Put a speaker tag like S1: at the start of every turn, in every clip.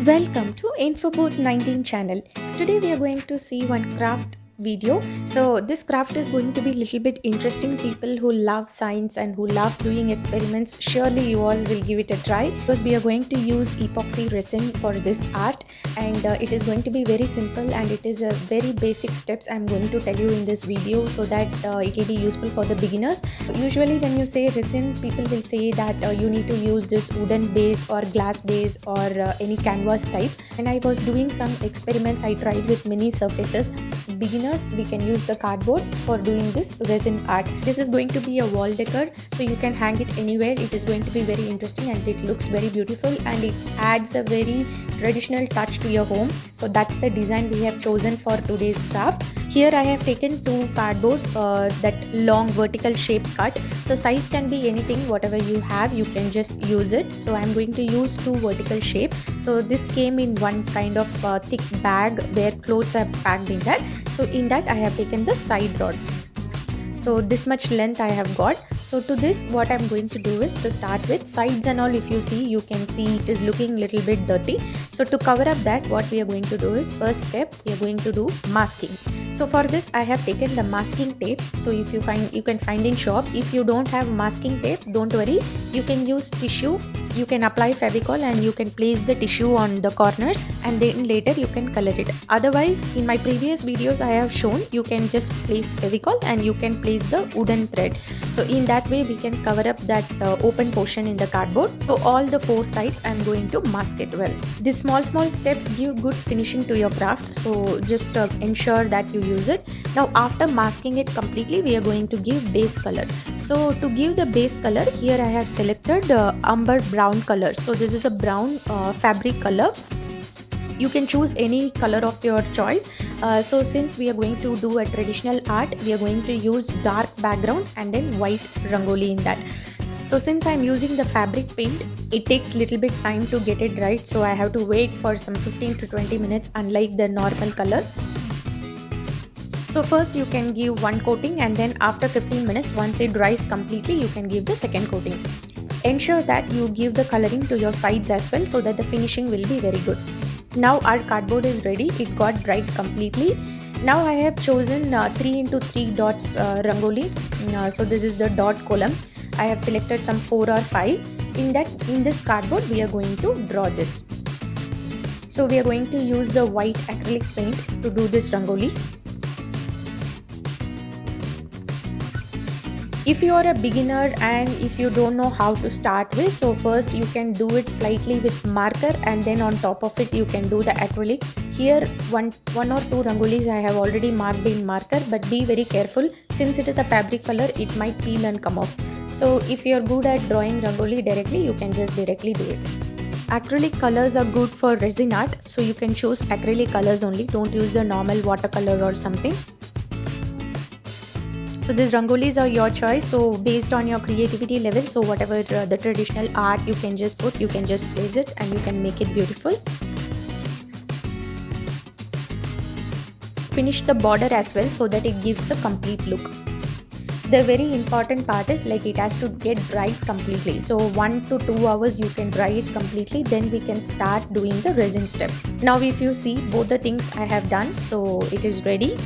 S1: Welcome to Infobooth 19 channel. Today we are going to see one craft video. So this craft is going to be a little bit interesting. People who love science and who love doing experiments, surely you all will give it a try, because we are going to use epoxy resin for this art, and it is going to be very simple, and it is a very basic steps I'm going to tell you in this video, so that it will be useful for the beginners. Usually when you say resin, people will say that you need to use this wooden base or glass base or any canvas type. When I was doing some experiments, I tried with many surfaces. Beginners, we can use the cardboard for doing this resin art. This is going to be a wall decor, so you can hang it anywhere. It is going to be very interesting and it looks very beautiful, and it adds a very traditional touch to your home. So that's the design we have chosen for today's craft. Here I have taken two cardboard, that long vertical shape cut. So size can be anything, whatever you have, you can just use it. So I'm going to use two vertical shape. So this came in one kind of thick bag where clothes are packed in that. So in that I have taken the side rods. So this much length I have got. So to this, what I'm going to do is to start with sides and all. If you see, you can see it is looking little bit dirty. So to cover up that, what we are going to do is, first step, we are going to do masking. So for this I have taken the masking tape. So if you can find in shop. If you don't have masking tape, don't worry, you can use tissue. You can apply Fevicol and you can place the tissue on the corners, and then later you can color it. Otherwise, in my previous videos I have shown, you can just place Fevicol and you can place the wooden thread. So in that way we can cover up that open portion in the cardboard. So all the four sides I'm going to mask it well. These small steps give good finishing to your craft, so just ensure that you use it. Now after masking it completely, we are going to give base color. So to give the base color, here I have selected umber brown color. So this is a brown fabric color. You can choose any color of your choice. So since we are going to do a traditional art, we are going to use dark background and then white rangoli in that. So since I'm using the fabric paint, it takes little bit time to get it right. So I have to wait for some 15 to 20 minutes, unlike the normal color. So first you can give one coating, and then after 15 minutes, once it dries completely, you can give the second coating. Ensure that you give the coloring to your sides as well, so that the finishing will be very good. Now our cardboard is ready. It got dried completely. Now I have chosen 3x3 dots rangoli. So this is the dot column. I have selected some 4 or 5. In this cardboard we are going to draw this. So we are going to use the white acrylic paint to do this rangoli. If you are a beginner and if you don't know how to start with, so first you can do it slightly with marker, and then on top of it you can do the acrylic. Here one or two rangolis I have already marked in marker, but be very careful, since it is a fabric color, it might peel and come off. So if you are good at drawing rangoli directly, you can just directly do it. Acrylic colors are good for resin art, so you can choose acrylic colors only. Don't use the normal watercolor or something. So these rangolis are your choice, so based on your creativity level, so whatever the traditional art you can just put, you can just place it and you can make it beautiful. Finish the border as well, so that it gives the complete look. The very important part is, like, it has to get dried completely. So 1 to 2 hours you can dry it completely, then we can start doing the resin step. Now if you see, both the things I have done, so it is ready.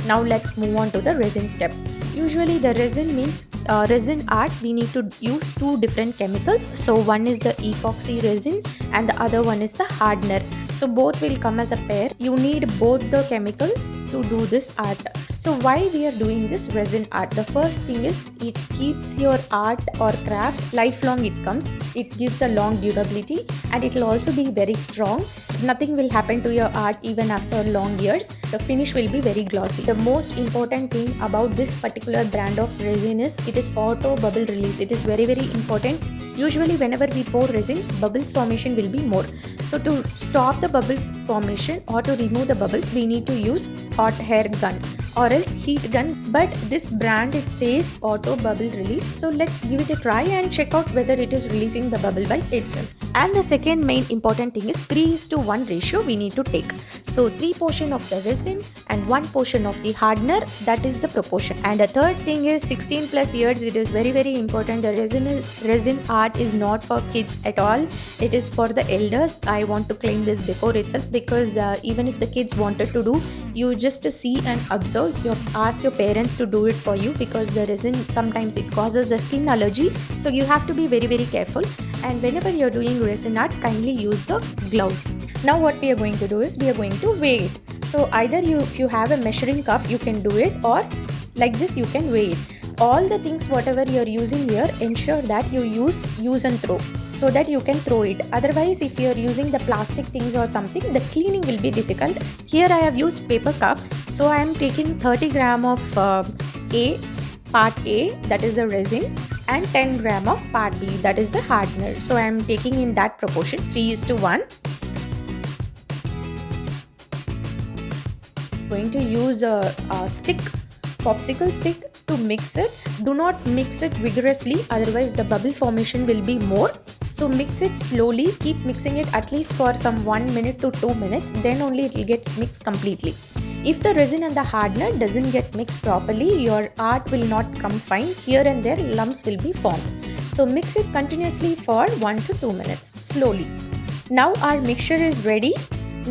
S1: Now let's move on to the resin step. Usually the resin means resin art, we need to use two different chemicals. So one is the epoxy resin and the other one is the hardener. So both will come as a pair. You need both the chemical to do this art. So why we are doing this resin art? The first thing is, it keeps your art or craft lifelong. It comes, it gives a long durability, and it will also be very strong. Nothing will happen to your art even after long years. The finish will be very glossy. The most important thing about this particular brand of resin is, it is auto bubble release. It is very important. Usually whenever we pour resin, bubbles formation will be more. So to stop the bubble formation or to remove the bubbles, we need to use hot air gun or else heat gun. But this brand, it says auto bubble release. So let's give it a try and check out whether it is releasing the bubble by itself. And the second main important thing is 3:1 ratio we need to take. So 3 portion of the resin and 1 portion of the hardener, that is the proportion. And the third thing is 16 plus years, it is very important. The resin art is not for kids at all. It is for the elders. I want to claim this before itself, because even if the kids wanted to do, you just to see and observe, you ask your parents to do it for you, because the resin sometimes it causes the skin allergy. So you have to be very careful. And whenever you're doing resin art, kindly use the gloves. Now what we are going to do is we are going to weigh it. So either if you have a measuring cup, you can do it, or like this you can weigh it. All the things whatever you're using here, ensure that you use and throw, so that you can throw it. Otherwise, if you're using the plastic things or something, the cleaning will be difficult. Here I have used paper cup, so I am taking 30 gram of part A, that is the resin, and 10 gram of part B, that is the hardener. So I am taking in that proportion, 3:1. Going to use a popsicle stick to mix it. Do not mix it vigorously, otherwise the bubble formation will be more. So mix it slowly, keep mixing it at least for some 1 minute to 2 minutes, then only it will get mixed completely. If the resin and the hardener doesn't get mixed properly, your art will not come fine. Here and there lumps will be formed. So mix it continuously for 1 to 2 minutes slowly. Now our mixture is ready.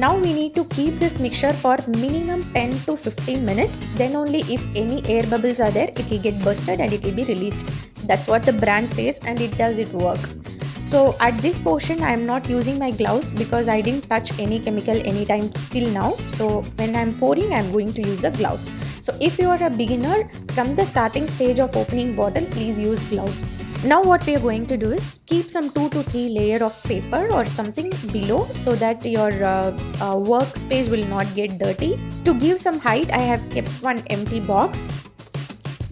S1: Now we need to keep this mixture for minimum 10 to 15 minutes. Then only if any air bubbles are there, it will get bursted and it will be released. That's what the brand says, and it does it work. So at this portion I am not using my gloves, because I didn't touch any chemical anytime till now. So when I am pouring, I am going to use the gloves. So if you are a beginner from the starting stage of opening bottle, please use gloves. Now what we are going to do is keep some 2 to 3 layer of paper or something below, so that your workspace will not get dirty. To give some height, I have kept one empty box,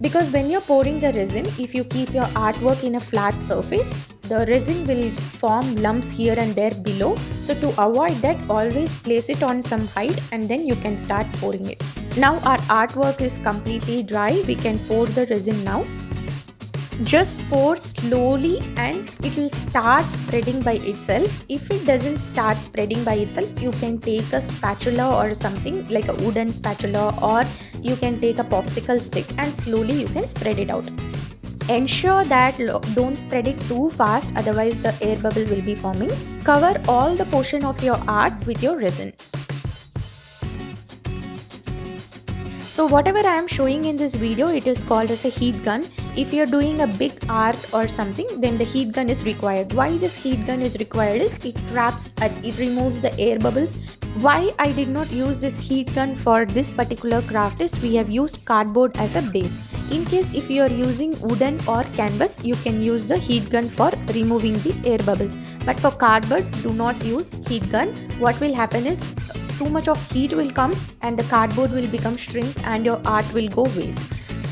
S1: because when you're pouring the resin, if you keep your artwork in a flat surface, the resin will form lumps here and there below. So to avoid that, always place it on some height and then you can start pouring it. Now our artwork is completely dry. We can pour the resin now. Just pour slowly and it will start spreading by itself. If it doesn't start spreading by itself, you can take a spatula or something like a wooden spatula, or you can take a popsicle stick and slowly you can spread it out. Ensure that don't spread it too fast, otherwise the air bubbles will be forming. Cover all the portion of your art with your resin. So whatever I am showing in this video, it is called as a heat gun. If you are doing a big art or something, then the heat gun is required. Why this heat gun is required is it traps and it removes the air bubbles. Why I did not use this heat gun for this particular craft is we have used cardboard as a base. In case if you are using wooden or canvas, you can use the heat gun for removing the air bubbles. But for cardboard, do not use heat gun. What will happen is too much of heat will come and the cardboard will become shrink and your art will go waste.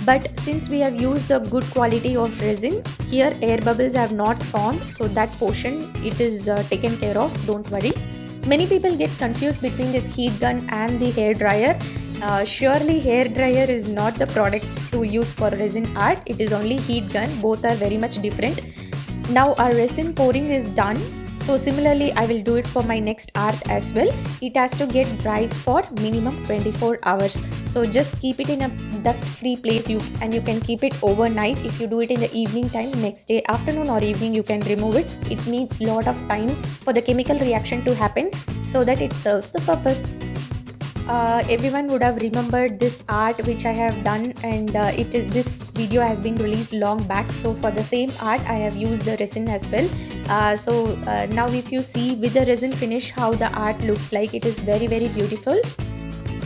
S1: But since we have used the good quality of resin, here air bubbles have not formed, so that portion it is taken care of, don't worry. Many people get confused between this heat gun and the hair dryer. Surely hair dryer is not the product to use for resin art, it is only heat gun. Both are very much different. Now our resin pouring is done. So similarly, I will do it for my next art as well. It has to get dried for minimum 24 hours. So just keep it in a dust-free place and you can keep it overnight. If you do it in the evening time, next day, afternoon or evening, you can remove it. It needs a lot of time for the chemical reaction to happen so that it serves the purpose. Everyone would have remembered this art which I have done, and this video has been released long back. So for the same art I have used the resin as well. Now if you see with the resin finish how the art looks like, it is very beautiful.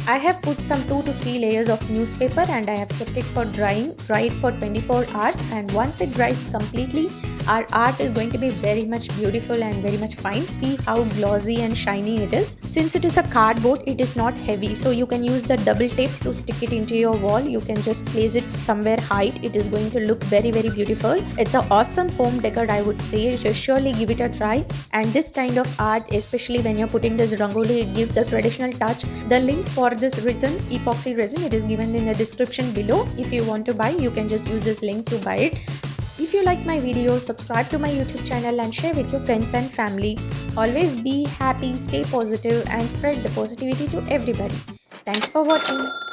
S1: I have put some 2 to 3 layers of newspaper and I have kept it for drying. Dry it for 24 hours, and once it dries completely, our art is going to be very much beautiful and very much fine. See how glossy and shiny it is. Since it is a cardboard, it is not heavy, so you can use the double tape to stick it into your wall. You can just place it somewhere height. It is going to look very beautiful. It's an awesome home decor, I would say. Just surely give it a try. And this kind of art, especially when you're putting this rangoli, it gives a traditional touch. The link for this resin, epoxy resin, it is given in the description below. If you want to buy, you can just use this link to buy it. If you like my videos, subscribe to my YouTube channel and share with your friends and family. Always be happy, stay positive, and spread the positivity to everybody. Thanks for watching.